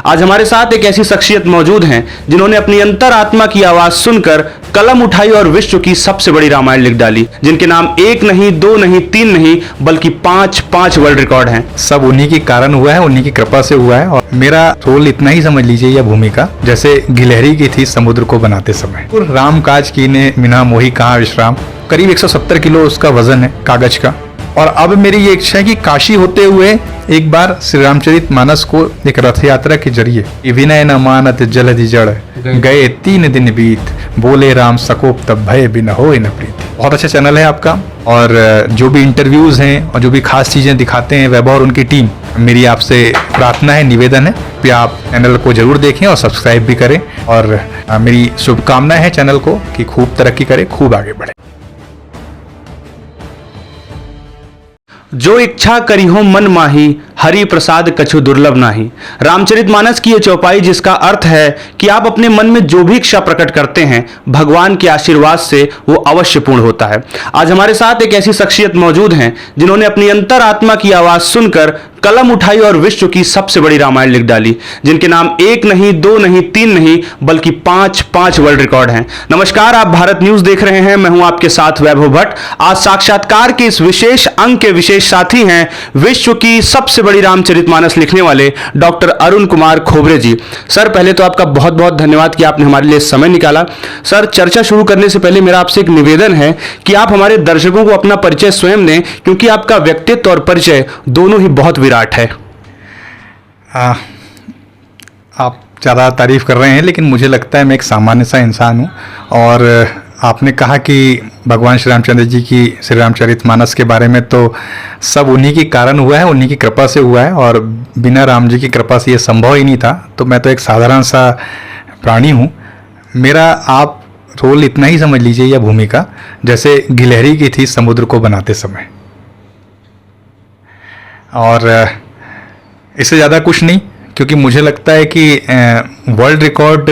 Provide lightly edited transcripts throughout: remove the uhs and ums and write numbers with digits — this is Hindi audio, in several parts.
आज हमारे साथ एक ऐसी शख्सियत मौजूद हैं जिन्होंने अपनी अंतरात्मा की आवाज सुनकर कलम उठाई और विश्व की सबसे बड़ी रामायण लिख डाली, जिनके नाम एक नहीं, दो नहीं, तीन नहीं, बल्कि पांच वर्ल्ड रिकॉर्ड हैं। सब उन्हीं के कारण हुआ है, उन्हीं की कृपा से हुआ है। और मेरा रोल इतना ही समझ लीजिए, यह भूमिका जैसे गिलहरी की थी समुद्र को बनाते समय। राम काज कीने बिना मोही कहाँ विश्राम। करीब 170 किलो उसका वजन है कागज का। और अब मेरी ये इच्छा है कि काशी होते हुए एक बार श्री रामचरित मानस को एक रथ यात्रा के जरिए विनय न मानत जलधि जड़ गए 3 दिन बीत बोले राम सकोप तब भय बिन होय न प्रीति। बहुत अच्छा चैनल है आपका, और जो भी इंटरव्यूज हैं और जो भी खास चीजें दिखाते हैं वैभव और उनकी टीम, मेरी आपसे प्रार्थना है, निवेदन है कि आप चैनल को जरूर देखें और सब्सक्राइब भी करें। और मेरी शुभकामनाएं है चैनल को कि खूब तरक्की करे, खूब आगे बढ़े। जो इच्छा करी हो मन माही, हरि प्रसाद कछु दुर्लभ नाही। रामचरितमानस की यह चौपाई, जिसका अर्थ है कि आप अपने मन में जो भी इच्छा प्रकट करते हैं, भगवान के आशीर्वाद से वो अवश्य पूर्ण होता है। आज हमारे साथ एक ऐसी शख्सियत मौजूद हैं जिन्होंने अपनी अंतरात्मा की आवाज सुनकर कलम उठाई और विश्व की सबसे बड़ी रामायण लिख डाली, जिनके नाम एक नहीं, दो नहीं, तीन नहीं, बल्कि पांच वर्ल्ड रिकॉर्ड हैं। नमस्कार, आप भारत न्यूज देख रहे हैं, मैं हूं आपके साथ वैभव भट्ट। आज साक्षात्कार के इस विशेष अंक के विशेष साथी हैं विश्व की सबसे बड़ी रामचरितमानस लिखने वाले डॉक्टर अरुण कुमार खोबरे जी। सर, पहले तो आपका बहुत बहुत धन्यवाद कि आपने हमारे लिए समय निकाला। सर, चर्चा शुरू करने से पहले मेरा आपसे एक निवेदन है कि आप हमारे दर्शकों को अपना परिचय स्वयं दें, क्योंकि आपका व्यक्तित्व और परिचय दोनों ही बहुत विराट है। आप ज़्यादा तारीफ कर रहे हैं, लेकिन मुझे लगता है मैं एक सामान्य सा इंसान हूँ। और आपने कहा कि भगवान श्री रामचंद्र जी की श्री रामचरितमानस के बारे में, तो सब उन्हीं के कारण हुआ है, उन्हीं की कृपा से हुआ है, और बिना राम जी की कृपा से ये संभव ही नहीं था। तो मैं तो एक साधारण सा प्राणी हूँ। मेरा आप रोल इतना ही समझ लीजिए, यह भूमिका जैसे गिलहरी की थी समुद्र को बनाते समय, और इससे ज़्यादा कुछ नहीं। क्योंकि मुझे लगता है कि वर्ल्ड रिकॉर्ड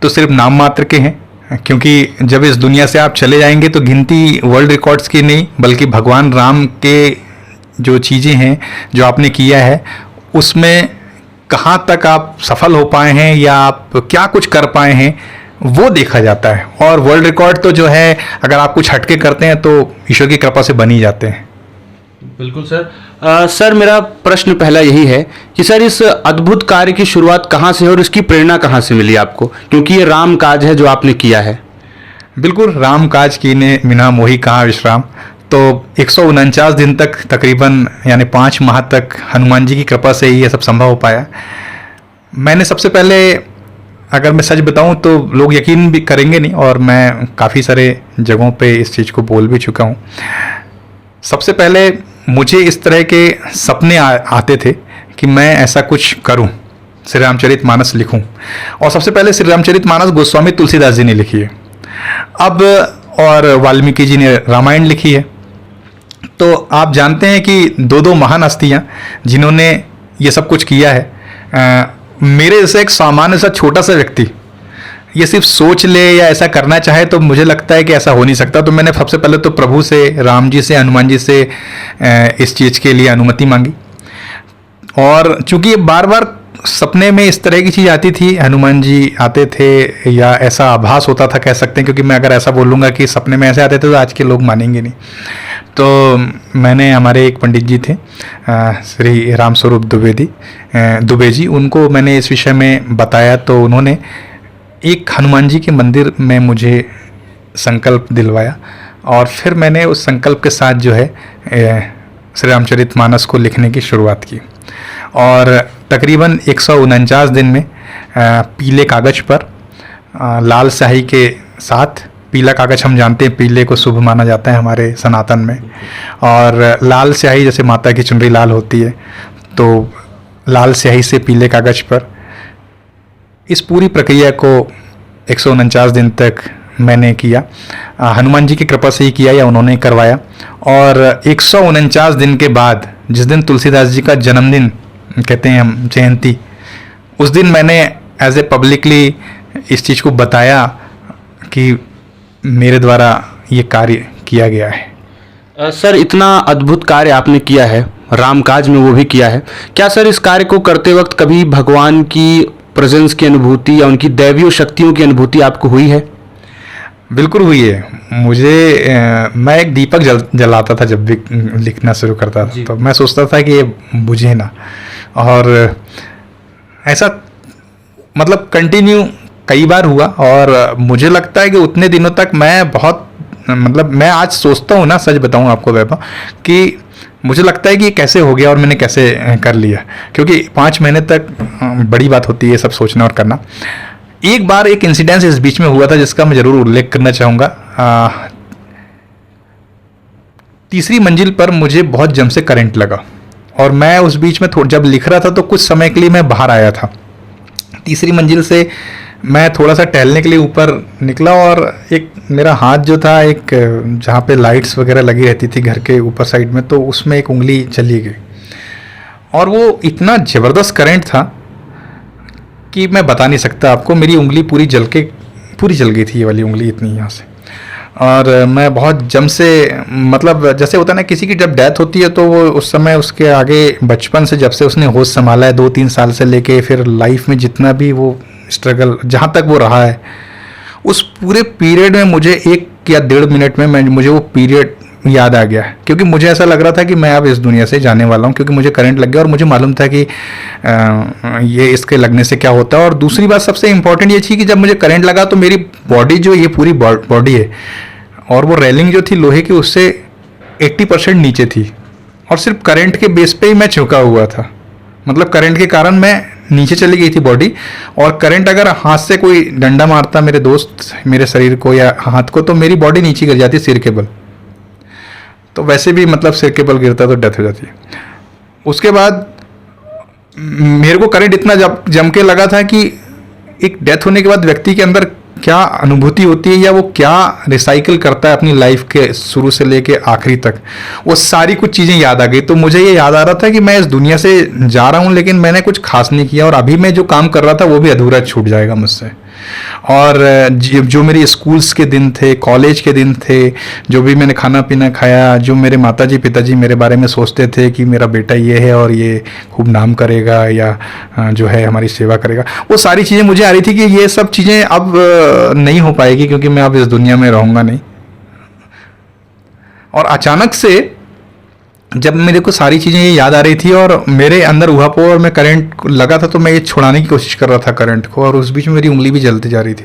तो सिर्फ नाम मात्र के हैं, क्योंकि जब इस दुनिया से आप चले जाएंगे तो गिनती वर्ल्ड रिकॉर्ड्स की नहीं, बल्कि भगवान राम के जो चीज़ें हैं, जो आपने किया है, उसमें कहाँ तक आप सफल हो पाए हैं या आप क्या कुछ कर पाए हैं, वो देखा जाता है। और वर्ल्ड रिकॉर्ड तो जो है, अगर आप कुछ हटके करते हैं तो ईश्वर की कृपा से बन ही जाते हैं। बिल्कुल सर। सर, मेरा प्रश्न पहला यही है कि सर, इस अद्भुत कार्य की शुरुआत कहाँ से है और इसकी प्रेरणा कहाँ से मिली आपको, क्योंकि ये राम काज है जो आपने किया है। बिल्कुल, राम काज कीने बिना मोही कहाँ विश्राम। तो 149 दिन तक तकरीबन, यानी 5 माह तक हनुमान जी की कृपा से ही ये सब संभव हो पाया। मैंने सबसे पहले, अगर मैं सच बताऊं तो लोग यकीन भी करेंगे नहीं, और मैं काफ़ी सारे जगहों पे इस चीज़ को बोल भी चुका हूं। सबसे पहले मुझे इस तरह के सपने आते थे कि मैं ऐसा कुछ करूं, श्री रामचरितमानस लिखूं। और सबसे पहले श्री रामचरितमानस गोस्वामी तुलसीदास जी ने लिखी है, अब और वाल्मीकि जी ने रामायण लिखी है। तो आप जानते हैं कि दो महान हस्तियां जिन्होंने ये सब कुछ किया है। मेरे जैसे एक सामान्य सा छोटा सा व्यक्ति ये सिर्फ सोच ले या ऐसा करना चाहे, तो मुझे लगता है कि ऐसा हो नहीं सकता। तो मैंने सबसे पहले तो प्रभु से, राम जी से, हनुमान जी से इस चीज़ के लिए अनुमति मांगी। और चूंकि ये बार बार सपने में इस तरह की चीज़ आती थी, हनुमान जी आते थे या ऐसा आभास होता था, कह सकते हैं, क्योंकि मैं अगर ऐसा बोलूँगा कि सपने में ऐसे आते थे तो आज के लोग मानेंगे नहीं। तो मैंने, हमारे एक पंडित जी थे श्री रामस्वरूप दुबे जी, उनको मैंने इस विषय में बताया। तो उन्होंने एक हनुमान जी के मंदिर में मुझे संकल्प दिलवाया, और फिर मैंने उस संकल्प के साथ जो है श्री रामचरितमानस को लिखने की शुरुआत की। और तकरीबन 149 दिन में पीले कागज़ पर लाल स्याही के साथ, पीला कागज़ हम जानते हैं पीले को शुभ माना जाता है हमारे सनातन में, और लाल स्याही जैसे माता की चुनरी लाल होती है, तो लाल स्याही से पीले कागज़ पर इस पूरी प्रक्रिया को 149 दिन तक मैंने किया। हनुमान जी की कृपा से ही किया या उन्होंने करवाया। और 149 दिन के बाद, जिस दिन तुलसीदास जी का जन्मदिन कहते हैं हम, जयंती, उस दिन मैंने एज ए पब्लिकली इस चीज़ को बताया कि मेरे द्वारा ये कार्य किया गया है। सर, इतना अद्भुत कार्य आपने किया है, रामकाज में वो भी किया है। क्या सर इस कार्य को करते वक्त कभी भगवान की प्रेजेंस की अनुभूति या उनकी दैवीय शक्तियों की अनुभूति आपको हुई है? बिल्कुल हुई है मुझे। मैं एक दीपक जलाता था जब भी लिखना शुरू करता था, तो मैं सोचता था कि ये बुझे ना, और ऐसा मतलब कंटिन्यू कई बार हुआ। और मुझे लगता है कि उतने दिनों तक मैं बहुत मतलब मैं आज सोचता हूँ ना, सच बताऊँ आपको वैभव, कि मुझे लगता है कि ये कैसे हो गया और मैंने कैसे कर लिया, क्योंकि 5 महीने तक बड़ी बात होती है ये सब सोचना और करना। एक बार एक इंसिडेंस इस बीच में हुआ था जिसका मैं ज़रूर उल्लेख करना चाहूँगा। तीसरी मंजिल पर मुझे बहुत जम से करंट लगा, और मैं उस बीच में जब लिख रहा था तो कुछ समय के लिए मैं बाहर आया था। तीसरी मंजिल से मैं थोड़ा सा टहलने के लिए ऊपर निकला, और एक मेरा हाथ जो था, एक जहाँ पे लाइट्स वगैरह लगी रहती थी घर के ऊपर साइड में, तो उसमें एक उंगली चली गई, और वो इतना ज़बरदस्त करंट था कि मैं बता नहीं सकता आपको। मेरी उंगली पूरी जल गई थी, ये वाली उंगली इतनी यहाँ से। और मैं बहुत जम से मतलब जैसे होता है ना, किसी की जब डेथ होती है तो वो उस समय उसके आगे बचपन से जब से उसने होश संभाला है 2-3 साल से लेके फिर लाइफ में जितना भी वो स्ट्रगल जहाँ तक वो रहा है, उस पूरे पीरियड में मुझे 1 या 1.5 मिनट में मुझे वो पीरियड याद आ गया, क्योंकि मुझे ऐसा लग रहा था कि मैं अब इस दुनिया से जाने वाला हूँ, क्योंकि मुझे करंट लग गया और मुझे मालूम था कि ये इसके लगने से क्या होता है। और दूसरी बात सबसे इम्पोर्टेंट ये थी कि जब मुझे करंट लगा तो मेरी बॉडी जो ये पूरी बॉडी है, और वो रेलिंग जो थी लोहे की उससे 80% नीचे थी, और सिर्फ करंट के बेस पे ही मैं झुका हुआ था। मतलब करंट के कारण मैं नीचे चली गई थी बॉडी, और करंट अगर हाथ से कोई डंडा मारता मेरे दोस्त मेरे शरीर को या हाथ को, तो मेरी बॉडी नीचे गिर जाती सिर के बल। तो वैसे भी मतलब सिर के बल गिरता तो डेथ हो जाती है। उसके बाद मेरे को करंट इतना जम के लगा था कि एक डेथ होने के बाद व्यक्ति के अंदर क्या अनुभूति होती है, या वो क्या रिसाइकिल करता है अपनी लाइफ के शुरू से लेके आखिरी तक, वो सारी कुछ चीज़ें याद आ गई। तो मुझे ये याद आ रहा था कि मैं इस दुनिया से जा रहा हूँ, लेकिन मैंने कुछ खास नहीं किया, और अभी मैं जो काम कर रहा था वो भी अधूरा छूट जाएगा मुझसे। और जो मेरे स्कूल्स के दिन थे, कॉलेज के दिन थे, जो भी मैंने खाना पीना खाया, जो मेरे माताजी पिताजी मेरे बारे में सोचते थे कि मेरा बेटा ये है और ये खूब नाम करेगा या जो है हमारी सेवा करेगा, वो सारी चीज़ें मुझे आ रही थी कि ये सब चीज़ें अब नहीं हो पाएगी, क्योंकि मैं अब इस दुनिया में रहूँगा नहीं। और अचानक से जब मेरे को सारी चीज़ें ये याद आ रही थी और मेरे अंदर ऊहापोह और मैं करंट लगा था, तो मैं ये छुड़ाने की कोशिश कर रहा था करंट को, और उस बीच में मेरी उंगली भी जलती जा रही थी।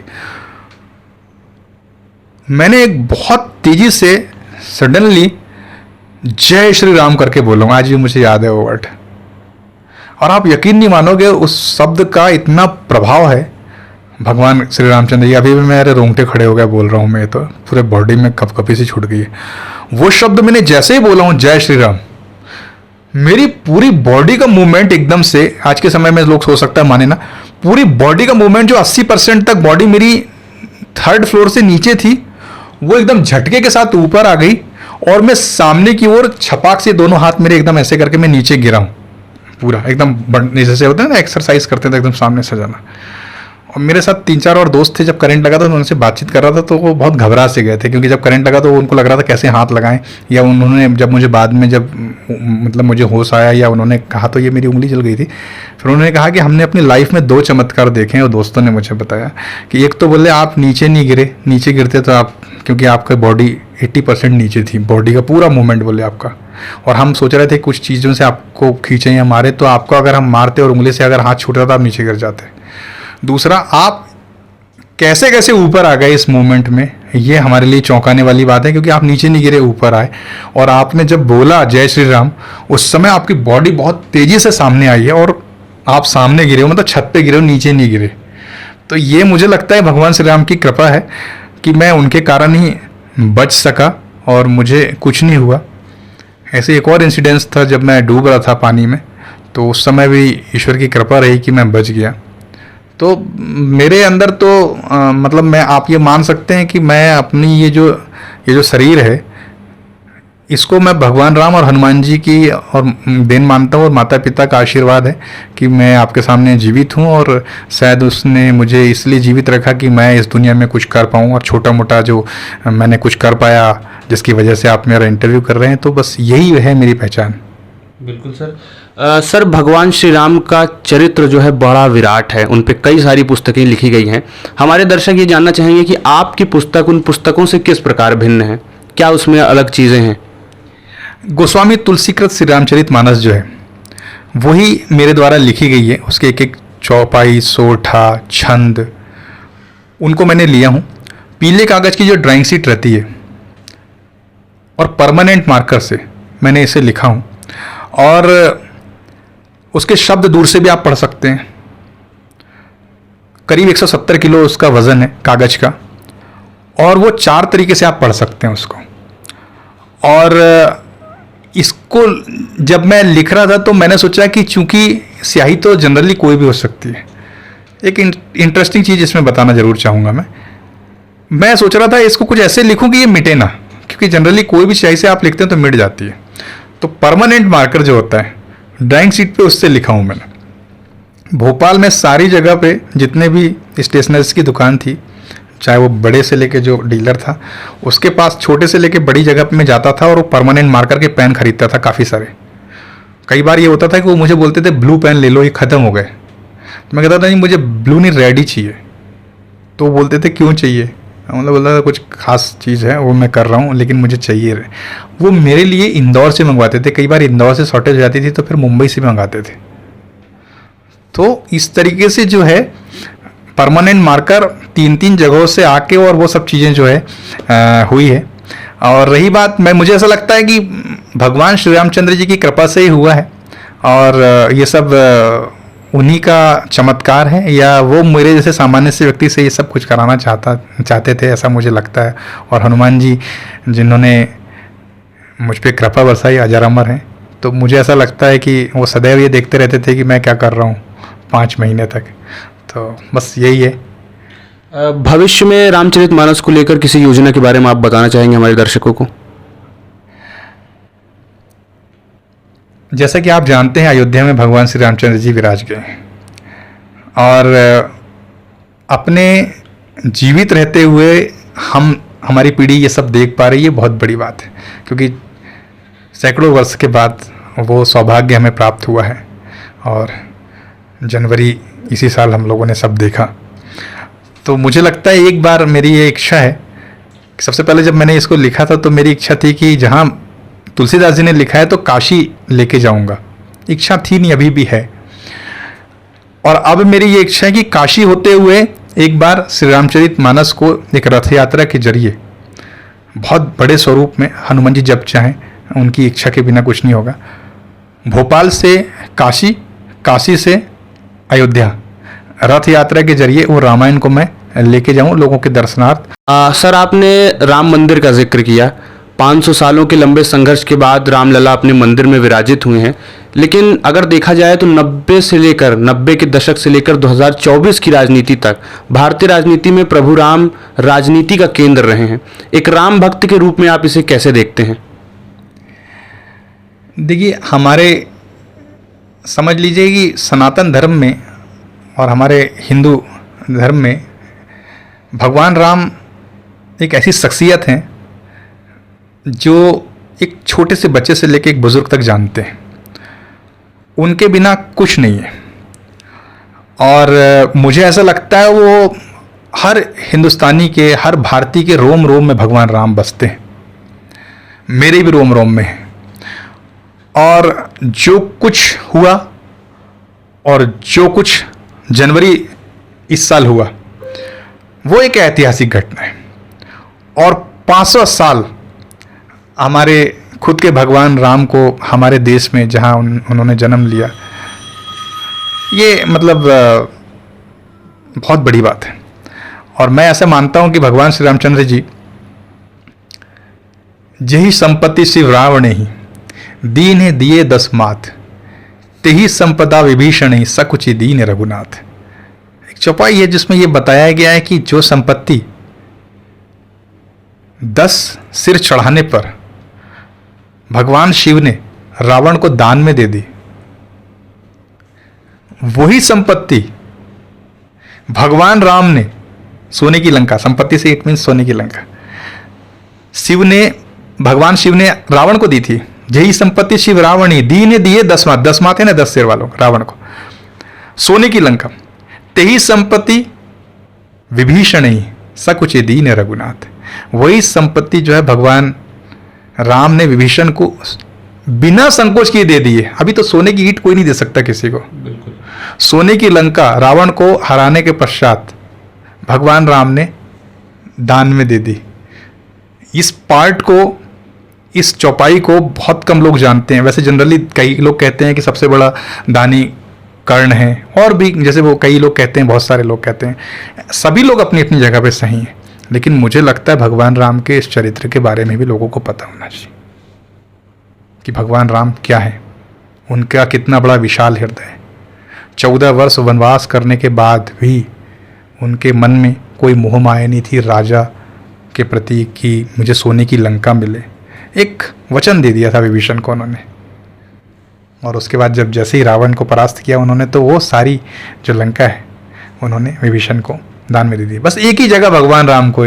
मैंने एक बहुत तेजी से सडनली जय श्री राम करके बोला हूँ, आज भी मुझे याद है वो वर्ड। और आप यकीन नहीं मानोगे उस शब्द का इतना प्रभाव है भगवान श्री रामचंद्र जी। अभी भी मेरे रोंगटे खड़े हो गए बोल रहा हूँ मैं, तो पूरे बॉडी में कपकपी सी छूट गई है। वो शब्द मैंने जैसे ही बोला हूँ जय श्री राम, मेरी पूरी बॉडी का मूवमेंट एकदम से, आज के समय में लोग सोच सकता है माने ना, पूरी बॉडी का मूवमेंट जो 80% तक बॉडी मेरी 3rd फ्लोर से नीचे थी, वो एकदम झटके के साथ ऊपर आ गई, और मैं सामने की ओर छपाक से दोनों हाथ मेरे एकदम ऐसे करके मैं नीचे गिरा हूँ, पूरा एकदम जैसे होता है ना एक्सरसाइज करते थे एकदम सामने से जाना। और मेरे साथ 3-4 और दोस्त थे। जब करंट लगा था तो उनसे बातचीत कर रहा था, तो वो बहुत घबरा से गए थे, क्योंकि जब करंट लगा तो उनको लग रहा था कैसे हाथ लगाएं, या उन्होंने जब मुझे बाद में जब मतलब मुझे होश आया या उन्होंने कहा तो ये मेरी उंगली जल गई थी। फिर उन्होंने कहा कि हमने अपनी लाइफ में 2 चमत्कार देखे हैं, और दोस्तों ने मुझे बताया कि एक तो बोले आप नीचे नहीं गिरे, नीचे गिरते तो आप, क्योंकि आपका बॉडी 80% नीचे थी, बॉडी का पूरा मूवमेंट बोले आपका, और हम सोच रहे थे कुछ चीज़ों से आपको खींचें या मारे, तो आपको अगर हम मारते और उंगली से अगर हाथ छूटता तो आप नीचे गिर जाते। दूसरा, आप कैसे कैसे ऊपर आ गए इस मोमेंट में, ये हमारे लिए चौंकाने वाली बात है, क्योंकि आप नीचे नहीं गिरे, ऊपर आए। और आपने जब बोला जय श्री राम, उस समय आपकी बॉडी बहुत तेजी से सामने आई है, और आप सामने गिरे हो, मतलब छत पे गिरे हो, नीचे नहीं गिरे। तो ये मुझे लगता है भगवान श्री राम की कृपा है कि मैं उनके कारण ही बच सका और मुझे कुछ नहीं हुआ। ऐसे एक और इंसिडेंस था जब मैं डूब रहा था पानी में, तो उस समय भी ईश्वर की कृपा रही कि मैं बच गया। तो मेरे अंदर तो मतलब मैं, आप ये मान सकते हैं कि मैं अपनी ये जो शरीर है, इसको मैं भगवान राम और हनुमान जी की और देन मानता हूँ, और माता पिता का आशीर्वाद है कि मैं आपके सामने जीवित हूँ। और शायद उसने मुझे इसलिए जीवित रखा कि मैं इस दुनिया में कुछ कर पाऊँ, और छोटा मोटा जो मैंने कुछ कर पाया जिसकी वजह से आप मेरा इंटरव्यू कर रहे हैं, तो बस यही है मेरी पहचान। बिल्कुल सर। सर, भगवान श्री राम का चरित्र जो है बड़ा विराट है, उन पे कई सारी पुस्तकें लिखी गई हैं। हमारे दर्शक ये जानना चाहेंगे कि आपकी पुस्तक उन पुस्तकों से किस प्रकार भिन्न है, क्या उसमें अलग चीज़ें हैं? गोस्वामी तुलसीकृत श्री रामचरितमानस जो है वही मेरे द्वारा लिखी गई है। उसके एक एक चौपाई, सोठा, छंद उनको मैंने लिया हूँ। पीले कागज़ की जो ड्राइंग शीट रहती है और परमानेंट मार्कर से मैंने इसे लिखा हूँ, और उसके शब्द दूर से भी आप पढ़ सकते हैं। करीब 170 किलो उसका वज़न है कागज़ का, और वो 4 तरीके से आप पढ़ सकते हैं उसको। और इसको जब मैं लिख रहा था तो मैंने सोचा कि चूंकि स्याही तो जनरली कोई भी हो सकती है, एक इंटरेस्टिंग चीज़ इसमें बताना ज़रूर चाहूँगा। मैं सोच रहा था इसको कुछ ऐसे लिखूँ कि ये मिटे ना, क्योंकि जनरली कोई भी स्याही से आप लिखते हैं तो मिट जाती है। तो परमानेंट मार्कर जो होता है ड्राइंग शीट पे, उससे लिखा हूँ मैंने। भोपाल में सारी जगह पे जितने भी स्टेशनरीज की दुकान थी, चाहे वो बड़े से लेके जो डीलर था उसके पास, छोटे से लेके बड़ी जगह पे मैं जाता था और वो परमानेंट मार्कर के पेन खरीदता था काफ़ी सारे। कई बार ये होता था कि वो मुझे बोलते थे ब्लू पेन ले लो, ये ख़त्म हो गए। तो मैं कहता था नहीं, मुझे ब्लू नहीं, रेड ही चाहिए। तो वो बोलते थे क्यों चाहिए? मतलब बोलता था कुछ खास चीज़ है वो मैं कर रहा हूँ, लेकिन मुझे चाहिए। वो मेरे लिए इंदौर से मंगवाते थे, कई बार इंदौर से शॉर्टेज हो जाती थी तो फिर मुंबई से मंगाते थे। तो इस तरीके से जो है परमानेंट मार्कर 3-3 जगहों से आके और वो सब चीज़ें जो है हुई है। और रही बात, मुझे ऐसा लगता है कि भगवान श्री रामचंद्र जी की कृपा से ही हुआ है, और ये सब उन्हीं का चमत्कार है, या वो मेरे जैसे सामान्य से व्यक्ति से ये सब कुछ कराना चाहते थे, ऐसा मुझे लगता है। और हनुमान जी जिन्होंने मुझ पर कृपा बरसाई अजर अमर हैं, तो मुझे ऐसा लगता है कि वो सदैव ये देखते रहते थे कि मैं क्या कर रहा हूँ 5 महीने तक। तो बस यही है। भविष्य में रामचरितमानस को लेकर किसी योजना के बारे में आप बताना चाहेंगे हमारे दर्शकों को? जैसा कि आप जानते हैं, अयोध्या में भगवान श्री रामचंद्र जी विराज गए, और अपने जीवित रहते हुए हमारी पीढ़ी ये सब देख पा रही है, बहुत बड़ी बात है। क्योंकि सैकड़ों वर्ष के बाद वो सौभाग्य हमें प्राप्त हुआ है, और जनवरी इसी साल हम लोगों ने सब देखा। तो मुझे लगता है एक बार मेरी ये इच्छा है, सबसे पहले जब मैंने इसको लिखा था तो मेरी इच्छा थी कि जहाँ तुलसीदास जी ने लिखा है तो काशी लेके जाऊंगा। इच्छा थी नहीं, अभी भी है। और अब मेरी ये इच्छा है कि काशी होते हुए एक बार श्री रामचरितमानस को एक रथ यात्रा के जरिए बहुत बड़े स्वरूप में, हनुमान जी जब चाहें, उनकी इच्छा के बिना कुछ नहीं होगा, भोपाल से काशी, काशी से अयोध्या, रथ यात्रा के जरिए वो रामायण को मैं लेके जाऊं लोगों के दर्शनार्थ। सर, आपने राम मंदिर का जिक्र किया। 500 सालों के लंबे संघर्ष के बाद रामलला अपने मंदिर में विराजित हुए हैं, लेकिन अगर देखा जाए तो 90 के दशक से लेकर 2024 की राजनीति तक भारतीय राजनीति में प्रभु राम राजनीति का केंद्र रहे हैं। एक राम भक्त के रूप में आप इसे कैसे देखते हैं? देखिए, हमारे समझ लीजिए कि सनातन धर्म में और हमारे हिंदू धर्म में भगवान राम एक ऐसी शख्सियत हैं जो एक छोटे से बच्चे से लेकर एक बुजुर्ग तक जानते हैं। उनके बिना कुछ नहीं है, और मुझे ऐसा लगता है वो हर हिंदुस्तानी के, हर भारतीय के रोम रोम में भगवान राम बसते हैं। मेरे भी रोम रोम में है। और जो कुछ हुआ और जो कुछ जनवरी इस साल हुआ वो एक ऐतिहासिक घटना है, और 500 साल हमारे खुद के भगवान राम को हमारे देश में जहां उन्होंने जन्म लिया, ये मतलब बहुत बड़ी बात है। और मैं ऐसा मानता हूं कि भगवान श्री रामचंद्र जी, जही संपत्ति शिव रावण ही दीन है दिए 10 मात, तेही संपदा विभीषण ही सकुचि दीन रघुनाथ। एक चौपाई है जिसमें यह बताया गया है कि जो संपत्ति 10 सिर चढ़ाने पर भगवान शिव ने रावण को दान में दे दी, वही संपत्ति भगवान राम ने सोने की लंका, संपत्ति से इट मीन सोने की लंका, भगवान शिव ने रावण को दी थी। यही संपत्ति शिव रावणी दीने दिए 10 मात, 10 माथे ना 10 सिर वालों को, रावण को, सोने की लंका। तेही संपत्ति विभीषण ही सकुचे दीन रघुनाथ। वही संपत्ति जो है भगवान राम ने विभीषण को बिना संकोच किए दे दी है। अभी तो सोने की ईंट कोई नहीं दे सकता किसी को। बिल्कुल। सोने की लंका रावण को हराने के पश्चात भगवान राम ने दान में दे दी। इस पार्ट को, इस चौपाई को बहुत कम लोग जानते हैं। वैसे जनरली कई लोग कहते हैं कि सबसे बड़ा दानी कर्ण है, और भी जैसे वो कई लोग कहते हैं, बहुत सारे लोग कहते हैं। सभी लोग अपनी अपनी जगह पे सही हैं, लेकिन मुझे लगता है भगवान राम के इस चरित्र के बारे में भी लोगों को पता होना चाहिए कि भगवान राम क्या है, उनका कितना बड़ा विशाल हृदय है। 14 वर्ष वनवास करने के बाद भी उनके मन में कोई मोह माया नहीं थी राजा के प्रति कि मुझे सोने की लंका मिले। एक वचन दे दिया था विभीषण को उन्होंने, और उसके बाद जब जैसे ही रावण को परास्त किया उन्होंने, तो वो सारी जो लंका है उन्होंने विभीषण को दान में दे दी। बस एक ही जगह भगवान राम को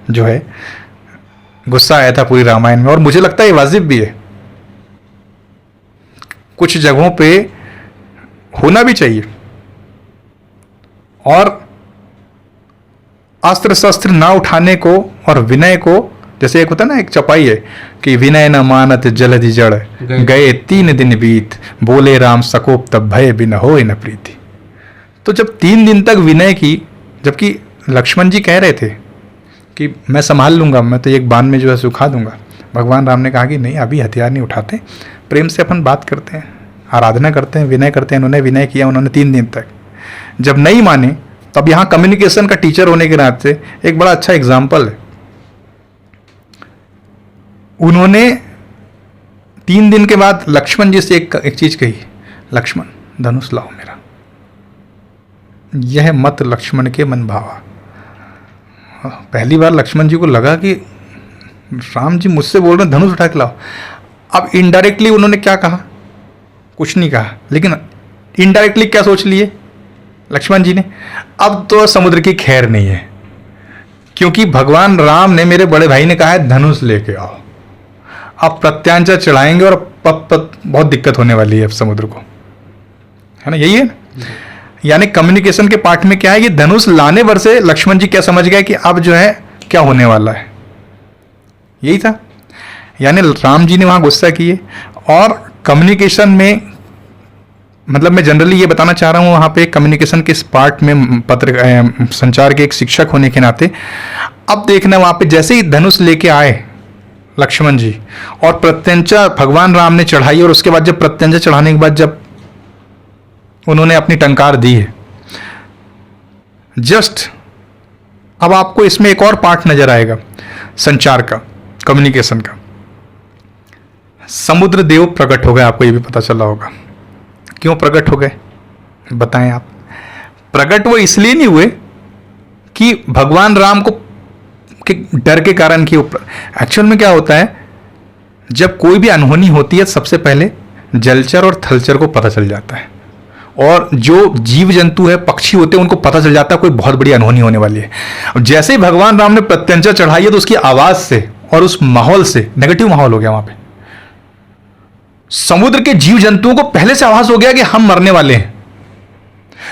जो है गुस्सा आया था पूरी रामायण में, और मुझे लगता है ये वाजिब भी है। कुछ जगहों पे होना भी चाहिए, और अस्त्र शस्त्र ना उठाने को और विनय को, जैसे एक होता है ना, एक चपाई है कि विनय न मानत जलधि जड़ गए 3 दिन बीत, बोले राम सकोप तब भय बिन होय न प्रीति। तो जब 3 दिन तक विनय की, जबकि लक्ष्मण जी कह रहे थे कि मैं संभाल लूंगा, मैं तो एक बाण में जो है सुखा दूंगा, भगवान राम ने कहा कि नहीं, अभी हथियार नहीं उठाते, प्रेम से अपन बात करते हैं, आराधना करते हैं, विनय करते हैं। उन्होंने विनय किया, उन्होंने 3 दिन तक। जब नहीं माने, तब यहाँ कम्युनिकेशन का टीचर होने के नाते एक बड़ा अच्छा एग्जाम्पल है। उन्होंने 3 दिन के बाद लक्ष्मण जी से एक चीज कही, लक्ष्मण धनुष लाओ मेरा। यह मत लक्ष्मण के मन भावा। पहली बार लक्ष्मण जी को लगा कि राम जी मुझसे बोल रहे हैं धनुष उठा के लाओ। अब इनडायरेक्टली उन्होंने क्या कहा, कुछ नहीं कहा, लेकिन इनडायरेक्टली क्या सोच लिए लक्ष्मण जी ने, अब तो समुद्र की खैर नहीं है, क्योंकि भगवान राम ने, मेरे बड़े भाई ने कहा है धनुष लेके आओ। अब प्रत्यांचा चढ़ाएंगे और बहुत दिक्कत होने वाली है अब समुद्र को, है ना, यही है ना। यानी कम्युनिकेशन के पार्ट में क्या है, ये धनुष लाने भर से लक्ष्मण जी क्या समझ गए कि अब जो है क्या होने वाला है, यही था। यानी राम जी ने वहां गुस्सा किए, और कम्युनिकेशन में, मतलब मैं जनरली ये बताना चाह रहा हूँ, वहाँ पे कम्युनिकेशन के इस पार्ट में संचार के एक शिक्षक होने के नाते, अब देखना वहाँ पे जैसे ही धनुष लेके आए लक्ष्मण जी, और प्रत्यंचा भगवान राम ने चढ़ाई, और उसके बाद जब प्रत्यंचा चढ़ाने के बाद जब उन्होंने अपनी टंकार दी है, जस्ट अब आपको इसमें एक और पार्ट नजर आएगा संचार का, कम्युनिकेशन का। समुद्र देव प्रकट हो गए, आपको ये भी पता चला होगा। क्यों प्रकट हो गए बताएं आप। प्रकट वो इसलिए नहीं हुए कि भगवान राम को के डर के कारण कि एक्चुअल में क्या होता है, जब कोई भी अनहोनी होती है सबसे पहले जलचर और थलचर को पता चल जाता है, और जो जीव जंतु है, पक्षी होते हैं, उनको पता चल जाता है कोई बहुत बड़ी अनहोनी होने वाली है। जैसे ही भगवान राम ने प्रत्यंचा चढ़ाई है, तो उसकी आवाज से और उस माहौल से, नेगेटिव माहौल हो गया वहां पे, समुद्र के जीव जंतुओं को पहले से आवाज हो गया कि हम मरने वाले हैं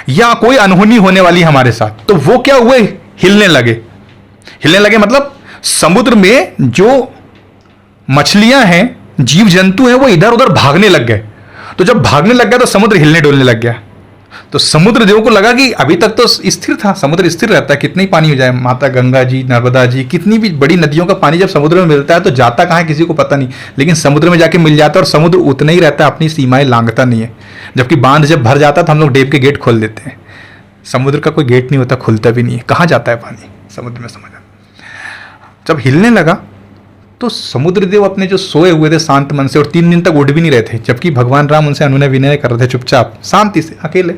या कोई अनहोनी होने वाली हमारे साथ। तो वो क्या हुए, हिलने लगे। हिलने लगे मतलब समुद्र में जो मछलियां हैं, जीव जंतु हैं, वो इधर उधर भागने लग गए। तो जब भागने लग गया तो समुद्र हिलने डोलने लग गया। तो समुद्र देव को लगा कि अभी तक तो स्थिर था, समुद्र स्थिर रहता है, कितना ही पानी हो जाए, माता गंगा जी, नर्मदा जी, कितनी भी बड़ी नदियों का पानी जब समुद्र में मिलता है तो जाता कहाँ है किसी को पता नहीं, लेकिन समुद्र में जाके मिल जाता है, और समुद्र उतना ही रहता है, अपनी सीमाएं लांघता नहीं है। जबकि बांध जब भर जाता है तो हम लोग डेम के गेट खोल देते हैं, समुद्र का कोई गेट नहीं होता, खुलता भी नहीं है, कहाँ जाता है पानी समुद्र में, समझ। जब हिलने लगा तो समुद्र देव अपने जो सोए हुए थे शांत मन से, और 3 दिन तक उठ भी नहीं रहे थे, जबकि भगवान राम उनसे अनुनय विनय कर रहे थे चुपचाप शांति से, अकेले,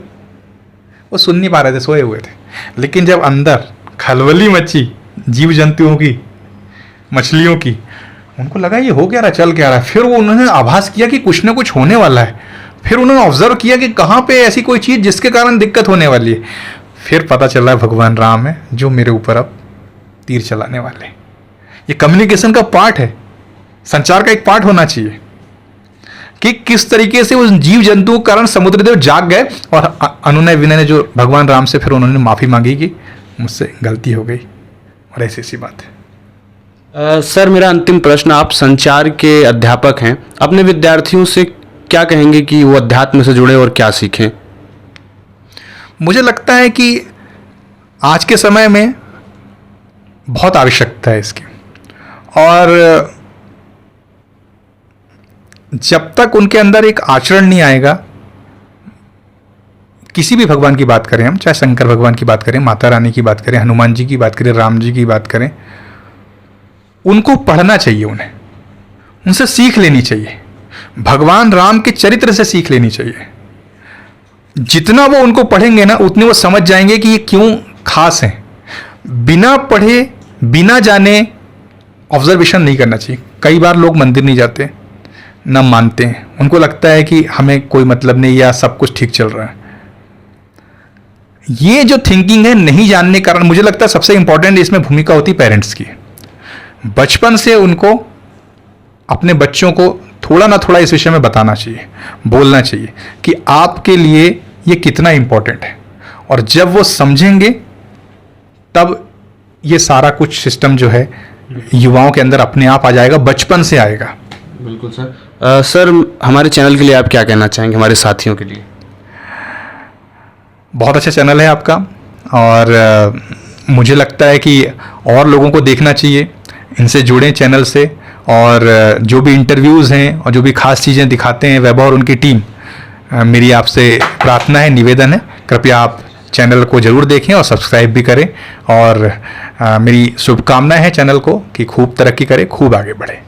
वो सुन नहीं पा रहे थे, सोए हुए थे। लेकिन जब अंदर खलबली मची जीव जंतुओं की, मछलियों की, उनको लगा ये हो क्या रहा, चल क्या रहा है। फिर वो उन्होंने आभास किया कि कुछ ना कुछ होने वाला है। फिर उन्होंने ऑब्जर्व किया कि कहाँ पे ऐसी कोई चीज जिसके कारण दिक्कत होने वाली है। फिर पता चला भगवान राम है जो मेरे ऊपर अब तीर चलाने वाले। ये कम्युनिकेशन का पार्ट है, संचार का एक पार्ट होना चाहिए। कि किस तरीके से उस जीव जंतु के कारण समुद्रदेव जाग गए और अनुनय विनय ने जो भगवान राम से फिर उन्होंने माफ़ी मांगी कि मुझसे गलती हो गई, और ऐसी सी बात है। सर मेरा अंतिम प्रश्न, आप संचार के अध्यापक हैं, अपने विद्यार्थियों से क्या कहेंगे कि वो अध्यात्म से जुड़े और क्या सीखें? मुझे लगता है कि आज के समय में बहुत आवश्यकता है इसकी, और जब तक उनके अंदर एक आचरण नहीं आएगा, किसी भी भगवान की बात करें हम, चाहे शंकर भगवान की बात करें, माता रानी की बात करें, हनुमान जी की बात करें, राम जी की बात करें, उनको पढ़ना चाहिए, उन्हें उनसे सीख लेनी चाहिए, भगवान राम के चरित्र से सीख लेनी चाहिए। जितना वो उनको पढ़ेंगे ना, उतने वो समझ जाएंगे कि ये क्यों खास हैं। बिना पढ़े बिना जाने ऑब्जर्वेशन नहीं करना चाहिए। कई बार लोग मंदिर नहीं जाते, ना मानते हैं, उनको लगता है कि हमें कोई मतलब नहीं या सब कुछ ठीक चल रहा है। ये जो थिंकिंग है, नहीं जानने के कारण, मुझे लगता है सबसे इंपॉर्टेंट इसमें भूमिका होती है पेरेंट्स की। बचपन से उनको अपने बच्चों को थोड़ा ना थोड़ा इस विषय में बताना चाहिए, बोलना चाहिए कि आपके लिए ये कितना इंपॉर्टेंट है, और जब वो समझेंगे तब ये सारा कुछ सिस्टम जो है युवाओं के अंदर अपने आप आ जाएगा, बचपन से आएगा। बिल्कुल सर। सर हमारे चैनल के लिए आप क्या कहना चाहेंगे, हमारे साथियों के लिए? बहुत अच्छा चैनल है आपका, और मुझे लगता है कि और लोगों को देखना चाहिए, इनसे जुड़ें चैनल से, और जो भी इंटरव्यूज़ हैं और जो भी खास चीज़ें दिखाते हैं वैभव और उनकी टीम, मेरी आपसे प्रार्थना है, निवेदन है, कृपया आप चैनल को ज़रूर देखें और सब्सक्राइब भी करें, और मेरी शुभकामनाएं हैं चैनल को कि खूब तरक्की करे, खूब आगे बढ़े।